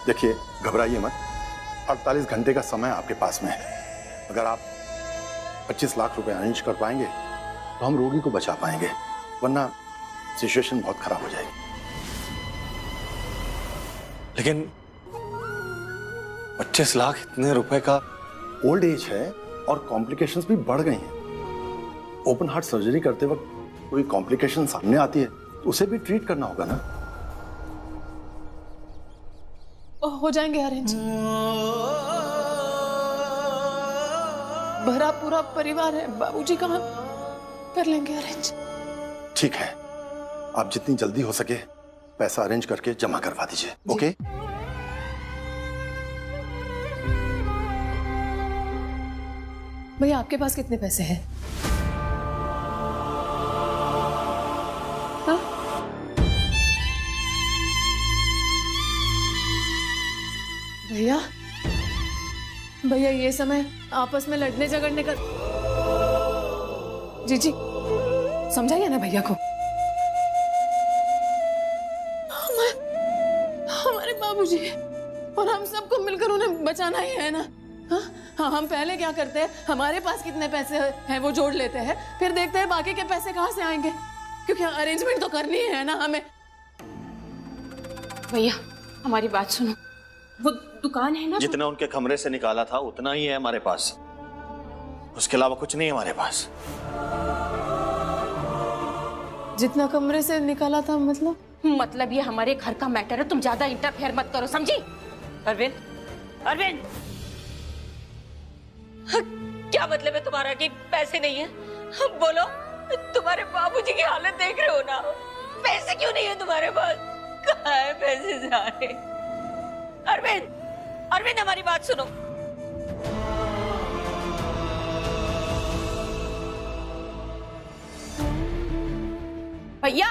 देखिए, घबराइए मत। 48 घंटे का समय आपके पास में है। अगर आप 25 लाख रुपए अरेंज कर पाएंगे तो हम रोगी को बचा पाएंगे, वरना सिचुएशन बहुत खराब हो जाएगी। लेकिन 25 लाख इतने रुपए का? ओल्ड एज है और कॉम्प्लिकेशंस भी बढ़ गई हैं। ओपन हार्ट सर्जरी करते वक्त कोई कॉम्प्लिकेशन सामने आती है तो उसे भी ट्रीट करना होगा ना। हो जाएंगे अरेंज। भरा पूरा परिवार है बाबूजी का, हम कर लेंगे अरेंज। ठीक है, आप जितनी जल्दी हो सके पैसा अरेंज करके जमा करवा दीजिए। ओके? भैया आपके पास कितने पैसे हैं? हाँ? भैया भैया ये समय आपस में लड़ने झगड़ने का। जी समझाइए ना भैया को। हमारे बाबूजी और हम सबको मिलकर उन्हें बचाना ही है ना। हाँ, हम पहले क्या करते हैं, हमारे पास कितने पैसे हैं वो जोड़ लेते हैं, फिर देखते हैं बाकी के पैसे कहाँ से आएंगे, क्योंकि अरेंजमेंट तो करनी है ना हमें। भैया हमारी बात सुनो, वो दुकान है ना, जितना उनके कमरे से निकाला था उतना ही है हमारे पास, उसके अलावा कुछ नहीं है हमारे पास। जितना कमरे से निकाला था मतलब ये हमारे घर का मैटर है, तुम ज्यादा इंटरफेयर मत करो, समझी? अरविंद, अरविंद, क्या मतलब है तुम्हारा कि पैसे नहीं है? बोलो, तुम्हारे बाबूजी की हालत देख रहे हो ना, पैसे क्यों नहीं है तुम्हारे पास? कहाँ है पैसे सारे? अरविंद, अरविंद हमारी बात सुनो। भैया,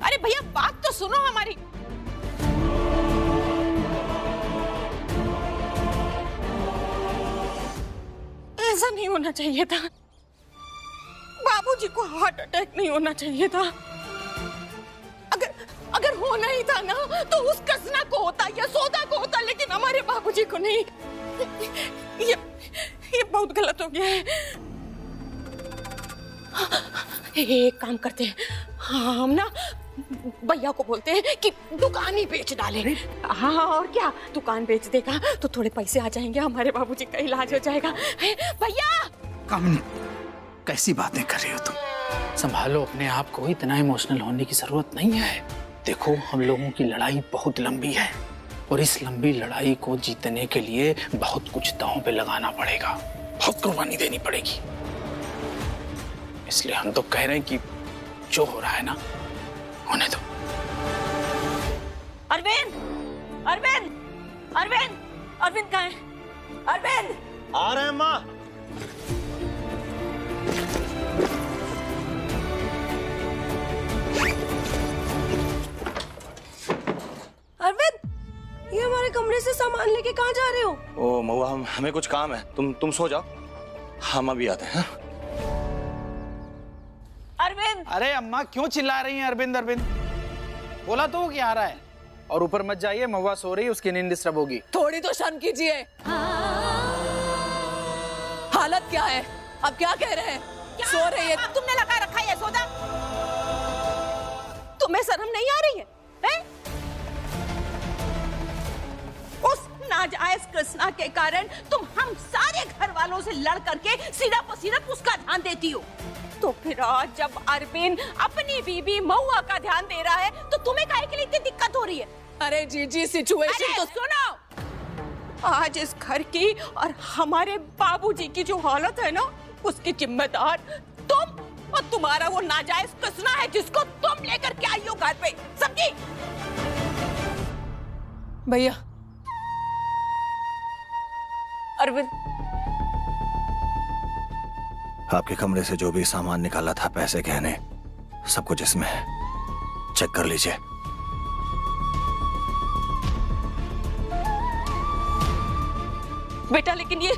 अरे भैया बात तो सुनो हमारी। ऐसा नहीं होना चाहिए था, बाबूजी को हार्ट अटैक नहीं होना चाहिए था। अगर होना ही था ना तो उस कसना को होता या सौदा को होता, लेकिन हमारे बाबूजी को नहीं। ये बहुत गलत हो गया है। एक काम करते हैं, हम ना भैया को बोलते हैं कि दुकान ही बेच डाले। हाँ और क्या, दुकान बेच देगा तो थोड़े पैसे आ जाएंगे, हमारे बाबूजी का इलाज हो जाएगा। भैया कामिनी, कैसी बातें कर रही हो तुम? संभालो अपने आप को, इतना इमोशनल होने की जरूरत नहीं है। देखो, हम लोगों की लड़ाई बहुत लंबी है और इस लंबी लड़ाई को जीतने के लिए बहुत कुछ दांव पे लगाना पड़ेगा, बहुत कुर्बानी देनी पड़ेगी। इसलिए हम तो कह रहे हैं कि जो हो रहा है ना, होने दो। अरविंद, अरविंद, अरविंद, अरविंद कहाँ है? अरविंद, आ रहे हैं माँ। अरविंद, ये हमारे कमरे से सामान लेके कहाँ जा रहे हो? ओ महुआ, हमें कुछ काम है, तुम सो जाओ, हम अभी आते हैं। अरविंद, अरे अम्मा क्यों चिल्ला रही हैं? अरविंद अरविंद बोला तो क्या आ रहा है? और ऊपर मत जाइए, महुआ सो रही है, उसकी नींद डिस्टर्ब होगी। थोड़ी तो शर्म कीजिए। हालत क्या है, अब क्या कह रहे हैं? सो रही है, तुमने लगा रखा है सौदा, तुम्हें शर्म नहीं आ रही है? उस नाजायज कृष्णा के कारण तुम हम सारे घर वालों से लड़ करके सीधा पसीना उसका ध्यान देती हो, तो फिर आज जब अरविंद अपनी बीबी महुआ का ध्यान दे रहा है तो तुम्हें काहे के लिए इतनी दिक्कत हो रही है? अरे जीजी, सिचुएशन तो सुनो। आज इस घर की और हमारे बाबूजी की जो हालत है ना, उसकी जिम्मेदार तुम और तुम्हारा वो नाजायज कृष्णा है जिसको तुम लेकर के आई हो घर पे, समझी? भैया, अरविंद, आपके कमरे से जो भी सामान निकाला था, पैसे, गहने, सब कुछ इसमें है, चेक कर लीजिए। बेटा लेकिन ये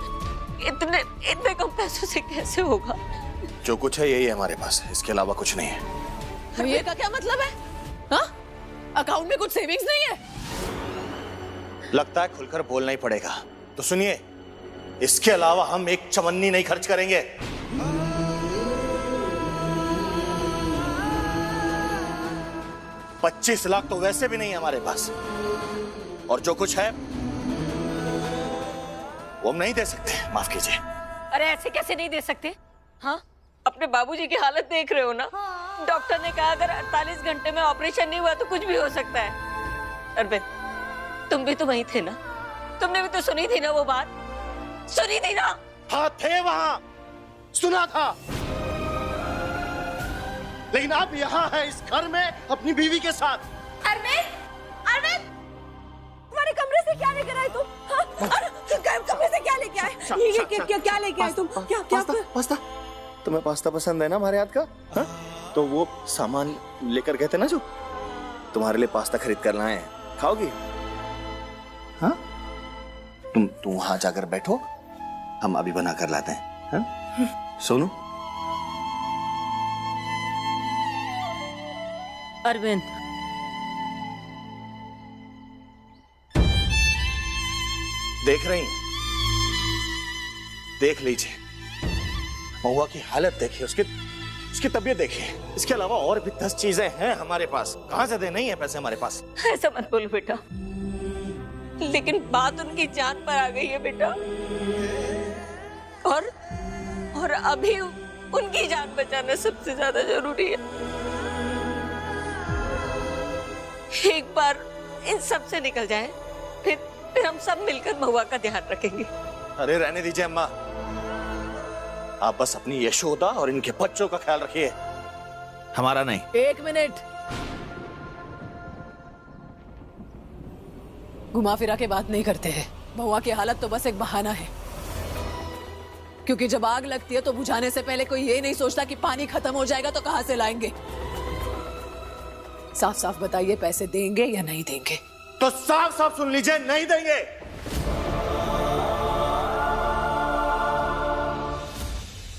इतने कम पैसों से कैसे होगा? जो कुछ है यही है हमारे पास, इसके अलावा कुछ नहीं है। भैया का क्या मतलब है? हाँ, अकाउंट में कुछ सेविंग्स नहीं है? लगता है खुलकर बोलना ही पड़ेगा। तो सुनिए, इसके अलावा हम एक चवन्नी नहीं खर्च करेंगे। $25 लाख तो वैसे भी नहीं है हमारे पास, और जो कुछ है वो हम नहीं दे सकते। माफ कीजिए। अरे ऐसे कैसे नहीं दे सकते? हाँ, अपने बाबूजी की हालत देख रहे हो ना। डॉक्टर ने कहा अगर 48 घंटे में ऑपरेशन नहीं हुआ तो कुछ भी हो सकता है। अरविंद, तुम भी तो वहीं थे ना, तुमने भी तो सुनी थी ना वो बात, सुनी थी ना? हाँ, थे वहां, सुना था, लेकिन आप यहाँ हैं इस घर में अपनी बीवी के साथ। अरविंद, अरविंद, तुम्हारे कमरे से क्या लेकर आए तुम? हाँ? कमरे से क्या लेके आए? ये क्या लेके आए तुम? क्या पास्ता? तुम्हें पास्ता पसंद है ना हमारे हाथ का? हा? तो वो सामान लेकर गए थे ना जो, तुम्हारे लिए पास्ता खरीद कर लाए हैं, खाओगी? हाँ? तुम वहां जाकर बैठो, हम अभी बना कर लाते हैं। हाँ? सोनू। अरविंद, देख रही हैं? देख लीजिए, महुआ की हालत देखिए, उसकी तबीयत देखिए। इसके अलावा और भी 10 चीजें हैं हमारे पास। कहां से दे? नहीं है पैसे हमारे पास। ऐसा मत बोलो बेटा, लेकिन बात उनकी जान पर आ गई है बेटा, और अभी उनकी जान बचाना सबसे ज्यादा जरूरी है। एक बार इन सब से निकल जाए, फिर हम सब मिलकर महुआ का ध्यान रखेंगे। अरे रहने दीजिए अम्मा, आप बस अपनी यशोदा और इनके बच्चों का ख्याल रखिए, हमारा नहीं। 1 मिनट, घुमा फिरा के बात नहीं करते हैं। महुआ की हालत तो बस एक बहाना है, क्योंकि जब आग लगती है तो बुझाने से पहले कोई ये नहीं सोचता कि पानी खत्म हो जाएगा तो कहां से लाएंगे। साफ साफ बताइए, पैसे देंगे या नहीं देंगे? तो साफ साफ सुन लीजिए, नहीं देंगे।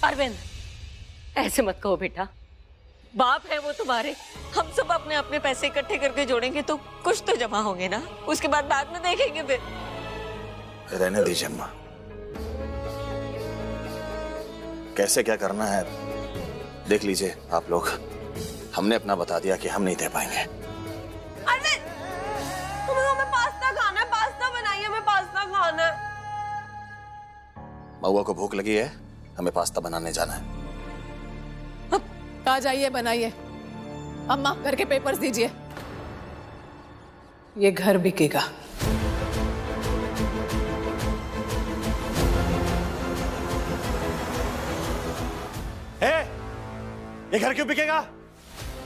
अरविंद, ऐसे मत कहो बेटा, बाप है वो तुम्हारे। हम सब अपने अपने पैसे इकट्ठे करके जोड़ेंगे तो कुछ तो जमा होंगे ना, उसके बाद में देखेंगे फिर। रहने दीजिए अम्मा, कैसे क्या करना है देख लीजिए आप लोग। हमने अपना बता दिया कि हम नहीं दे पाएंगे। अरविंद, हमें पास्ता खाना है, पास्ता बनाइए, हमें पास्ता खाना है। महुआ को भूख लगी है, हमें पास्ता बनाने जाना है। आ जाइए, बनाइए। अम्मा, घर के पेपर्स दीजिए। ये घर बिकेगा। ये घर क्यों बिकेगा?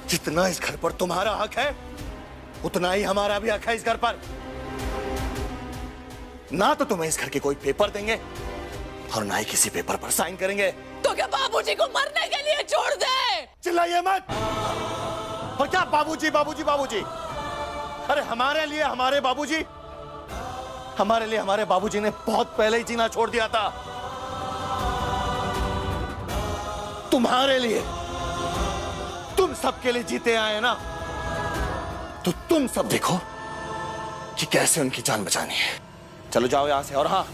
जितना इस घर पर तुम्हारा हक है, उतना ही हमारा भी हक है इस घर पर। ना तो तुम्हें इस घर के कोई पेपर देंगे और ना ही किसी पेपर पर साइन करेंगे। तो क्या बाबूजी को मरने के लिए छोड़ दे? चिल्लाइए मत। और क्या बाबूजी बाबूजी बाबूजी? अरे हमारे लिए हमारे बाबूजी, हमारे लिए हमारे बाबूजी ने बहुत पहले ही जीना छोड़ दिया था। तुम्हारे लिए, तुम सबके लिए जीते आए ना, तो तुम सब देखो कि कैसे उनकी जान बचानी है। चलो जाओ यहां से। और हाँ,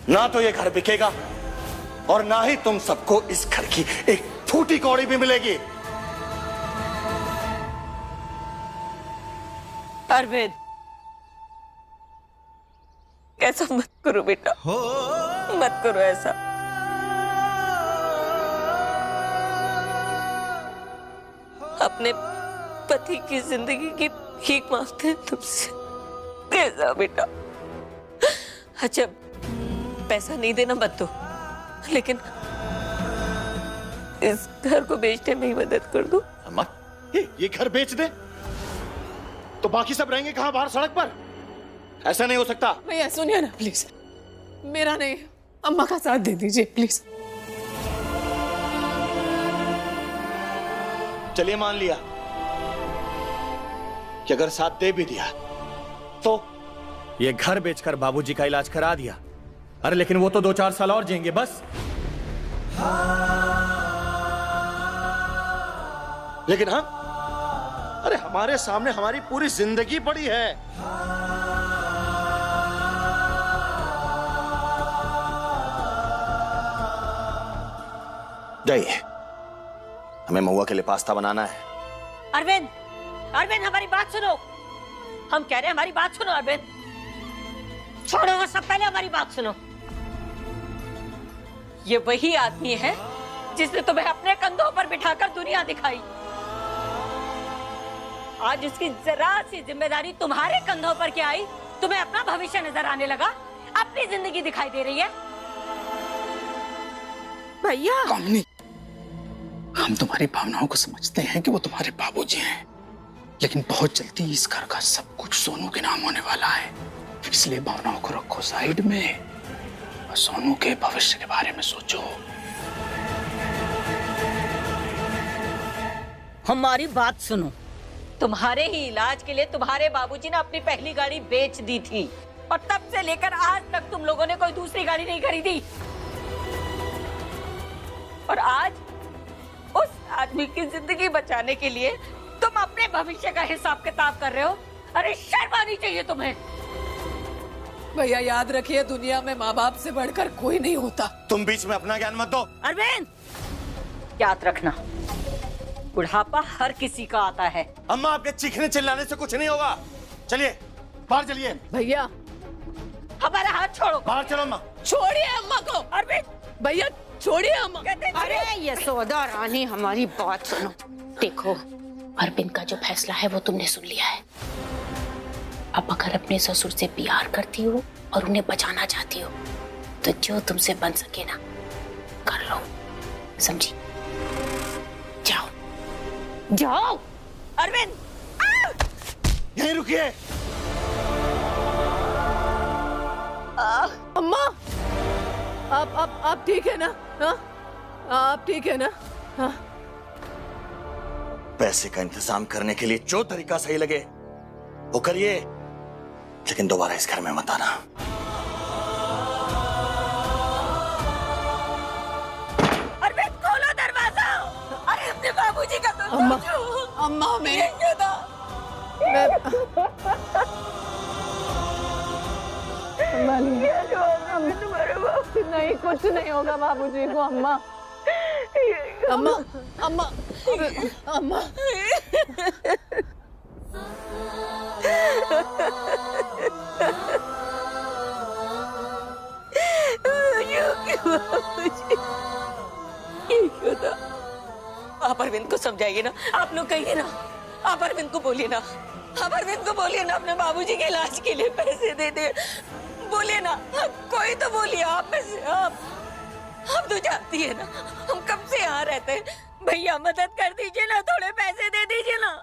ना तो ये घर बिकेगा और ना ही तुम सबको इस घर की एक फूटी कौड़ी भी मिलेगी। अरविंद, ऐसा मत करो बेटा, मत करो ऐसा। अपने पति की जिंदगी की भीख मांगते हैं तुमसे। कैसा बेटा? अच्छा, पैसा नहीं देना मत दो, लेकिन इस घर को बेचने में ही मदद कर दो। अम्मा, ये घर बेच दे तो बाकी सब रहेंगे कहां? बाहर सड़क पर? ऐसा नहीं हो सकता। भैया सुनिए ना प्लीज, मेरा नहीं, अम्मा का साथ दे दीजिए प्लीज। चलिए मान लिया कि अगर साथ दे भी दिया तो ये घर बेचकर बाबूजी का इलाज करा दिया। अरे लेकिन वो तो 2-4 साल और जिएंगे बस। लेकिन हम, अरे हमारे सामने हमारी पूरी जिंदगी पड़ी है। जाइए, हमें महुआ के लिए पास्ता बनाना है। अरविंद, अरविंद हमारी बात सुनो। हम कह रहे हैं हमारी बात सुनो अरविंद। छोड़ो वो सब, पहले हमारी बात सुनो। ये वही आदमी है जिसने तुम्हें अपने कंधों पर बिठाकर दुनिया दिखाई। आज उसकी जरा सी जिम्मेदारी तुम्हारे कंधों पर क्या आई? तुम्हें अपना भविष्य नजर आने लगा, अपनी जिंदगी दिखाई दे रही है। भैया कामिनी, हम तुम्हारी भावनाओं को समझते हैं कि वो तुम्हारे बाबूजी हैं, लेकिन बहुत जल्दी इस घर का सब कुछ सोनू के नाम होने वाला है। इसलिए भावनाओं को रखो साइड में और सोनू के भविष्य के बारे में सोचो। हमारी बात सुनो। तुम्हारे ही इलाज के लिए तुम्हारे बाबूजी ने अपनी पहली गाड़ी बेच दी थी, और तब से लेकर आज तक तुम लोगों ने कोई दूसरी गाड़ी नहीं खरीदी। और आज उस आदमी की जिंदगी बचाने के लिए तुम अपने भविष्य का हिसाब किताब कर रहे हो। अरे शर्म आनी चाहिए तुम्हें। भैया याद रखिए, दुनिया में माँ बाप से बढ़कर कोई नहीं होता। तुम बीच में अपना ज्ञान मत दो। अरविंद, याद रखना, बुढ़ापा हर किसी का आता है। अम्मा, आपके चीखने चिल्लाने से कुछ नहीं होगा। चलिए बाहर चलिए। भैया हमारा हाथ छोड़ो। बाहर चलो अम्मा। छोड़िए अम्मा को। अरविंद भैया छोड़िए अम्मा। अरे यशोदा रानी, हमारी बात सुनो। देखो, अरविंद का जो फैसला है वो तुमने सुन लिया है। अब अगर अपने ससुर से प्यार करती हो और उन्हें बचाना चाहती हो तो जो तुमसे बन सके ना कर लो, समझी? जाओ जाओ। अरविंद यहीं रुकिए। अम्मा, आप ठीक है ना? हाँ, आप ठीक है ना? हाँ। पैसे का इंतजाम करने के लिए जो तरीका सही लगे वो करिए, लेकिन दोबारा इस घर में मत आना। अरविंद खोलो दरवाजा। अरे अपने बाबूजी का तो अम्मा, सोचो। अम्मा मैं नहीं, कुछ नहीं होगा बाबूजी को। अम्मा, अम्मा, अम्मा, अम्मा। आप अरविंद को समझाइए ना, आप लोग कहिए ना, आप अरविंद को बोलिए ना, आप अरविंद को बोलिए ना अपने बाबूजी के इलाज के लिए पैसे दे दे। बोलिए ना, कोई तो बोलिए आप में से। आप तो जानती है ना हम कब से यहाँ रहते हैं। भैया मदद कर दीजिए ना, थोड़े पैसे दे दीजिए ना।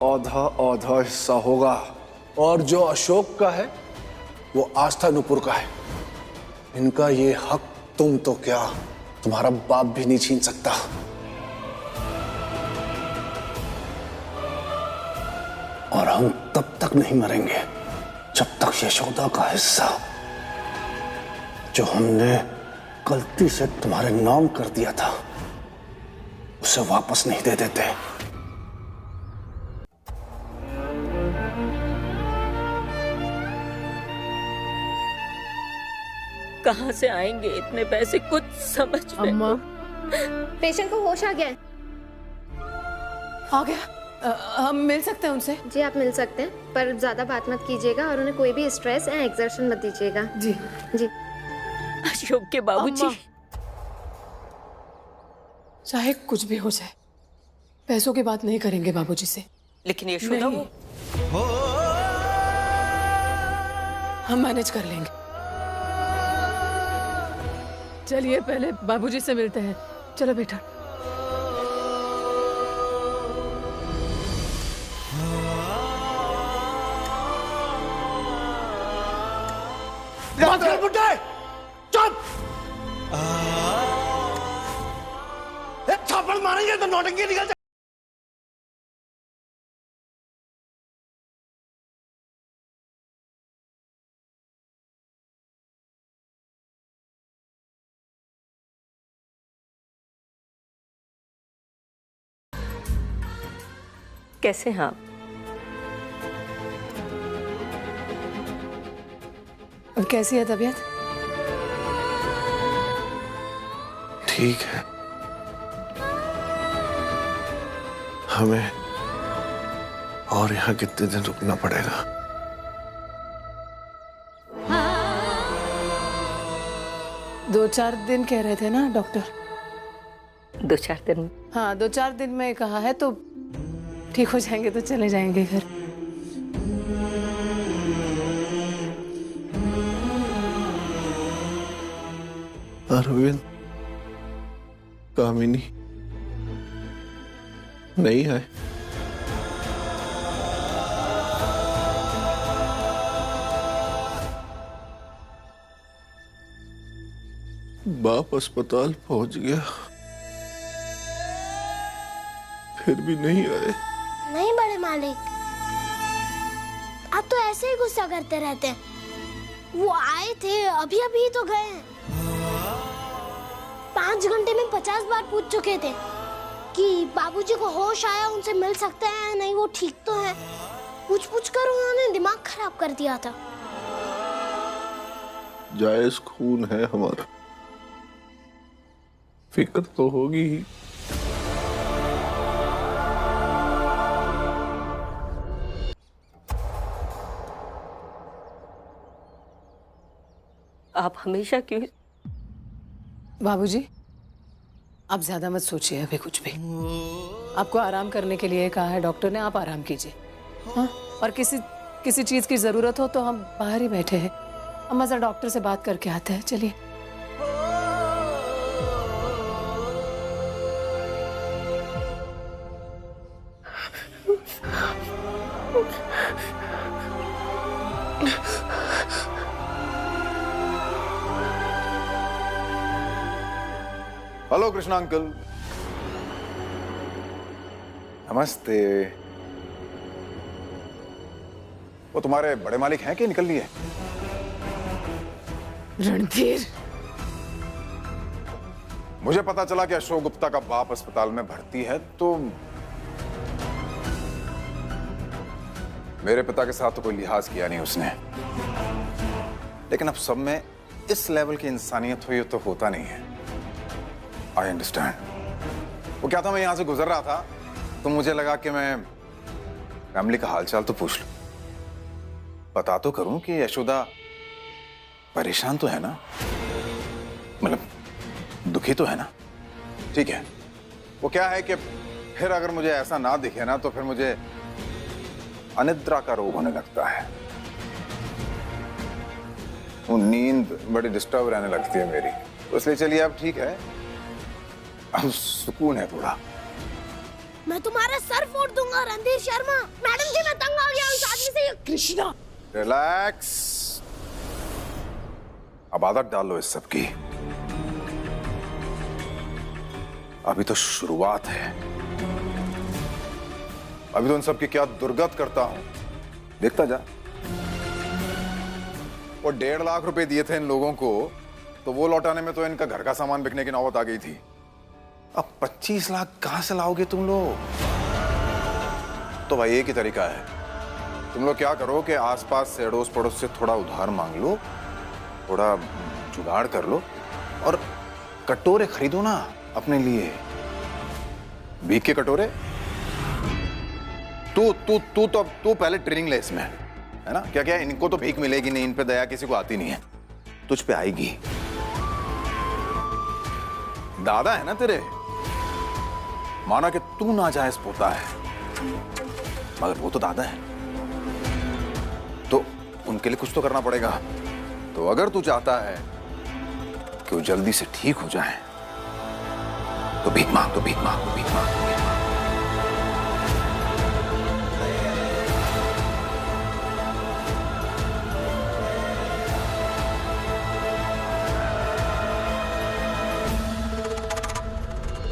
औधा औधा हिस्सा होगा, और जो अशोक का है वो आस्था नुपुर का है। इनका ये हक तुम तो क्या, तुम्हारा बाप भी नहीं छीन सकता। और हम तब तक नहीं मरेंगे जब तक यशोदा का हिस्सा जो हमने गलती से तुम्हारे नाम कर दिया था उसे वापस नहीं दे देते। कहाँ से आएंगे इतने पैसे, कुछ समझ में। अम्मा, पेशेंट को होश आ गया है। आ गया? हम मिल सकते हैं उनसे? जी आप मिल सकते हैं, पर ज्यादा बात मत कीजिएगा और उन्हें कोई भी स्ट्रेस या एक्सर्शन मत दीजिएगा। जी जी। अशोक के बाबूजी, चाहे कुछ भी हो जाए, पैसों की बात नहीं करेंगे बाबूजी से। लेकिन यशोदा नहीं। वो हम मैनेज कर लेंगे। चलिए पहले बाबूजी से मिलते हैं। चलो बेटा। मत कर बुड्ढे, चुप। एक थप्पड़ मारेंगे तो नौटंकी निकल जाए। कैसे हैं आप? और कैसी है तबीयत? ठीक है, हमें और यहाँ कितने दिन रुकना पड़ेगा? दो चार दिन कह रहे थे ना डॉक्टर? 2-4 दिन? हाँ 2-4 दिन में कहा है, तो ठीक हो जाएंगे तो चले जाएंगे घर। अरविंद, कामिनी नहीं आए? बाप अस्पताल पहुंच गया, फिर भी नहीं आए। नहीं बड़े मालिक, आप तो ऐसे ही गुस्सा करते रहते हैं। वो आए थे, अभी अभी तो गए हैं। 5 घंटे में 50 बार पूछ चुके थे कि बाबूजी को होश आया, उनसे मिल सकते हैं नहीं, वो ठीक तो है। पूछ पूछ कर उन्होंने दिमाग खराब कर दिया था। जायज खून है हमारा, फिक्र तो होगी ही। आप हमेशा क्यों? बाबूजी आप ज्यादा मत सोचिए अभी कुछ भी। आपको आराम करने के लिए कहा है डॉक्टर ने, आप आराम कीजिए। हाँ, और किसी चीज की जरूरत हो तो हम बाहर ही बैठे हैं, हम जरा डॉक्टर से बात करके आते हैं। चलिए। Hello Krishna uncle. नमस्ते। वो तुम्हारे बड़े मालिक हैं कि निकल लिए? रणधीर, मुझे पता चला कि अशोक गुप्ता का बाप अस्पताल में भर्ती है, तो मेरे पिता के साथ तो कोई लिहाज किया नहीं उसने। लेकिन अब सब में इस लेवल की इंसानियत हुई तो होता नहीं है। I understand. वो क्या था, मैं यहां से गुजर रहा था तो मुझे लगा कि मैं फैमिली का हालचाल तो पूछ लूं, बता तो करूं कि यशोदा परेशान तो है ना, मतलब दुखी तो है ना। ठीक है, वो क्या है कि फिर अगर मुझे ऐसा ना दिखे ना तो फिर मुझे अनिद्रा का रोग होने लगता है। वो नींद बड़ी डिस्टर्ब रहने लगती है मेरी, तो इसलिए चलिए अब ठीक है, अब सुकून है थोड़ा। मैं तुम्हारा सर फोड़ दूंगा रणधीर शर्मा। मैडम जी मैं तंग आ गया उस आदमी से। कृष्णा रिलैक्स, अब आदत डालो इस सब की। अभी तो शुरुआत है, अभी तो इन सब की क्या दुर्गत करता हूं, देखता जा। वो 1.5 लाख रुपए दिए थे इन लोगों को, तो वो लौटाने में तो इनका घर का सामान बिकने की नौबत आ गई थी। अब 25 लाख कहां से लाओगे तुम लोग? तो भाई एक ही तरीका है, तुम लोग क्या करो कि आसपास से अड़ोस पड़ोस से थोड़ा उधार मांग लो, थोड़ा जुगाड़ कर लो और कटोरे खरीदो ना अपने लिए, बीक के कटोरे। तू पहले ट्रेनिंग ले इसमें, है ना? क्या क्या इनको तो भीख मिलेगी नहीं, इन पे दया किसी को आती नहीं है, तुझ पे आएगी। दादा है ना तेरे, माना कि तू नाजायज पोता है, मगर वो तो दादा है, तो उनके लिए कुछ तो करना पड़ेगा। तो अगर तू चाहता है कि वो जल्दी से ठीक हो जाए तो भीख मांग, तो भीख मांग, तो भीख मांग।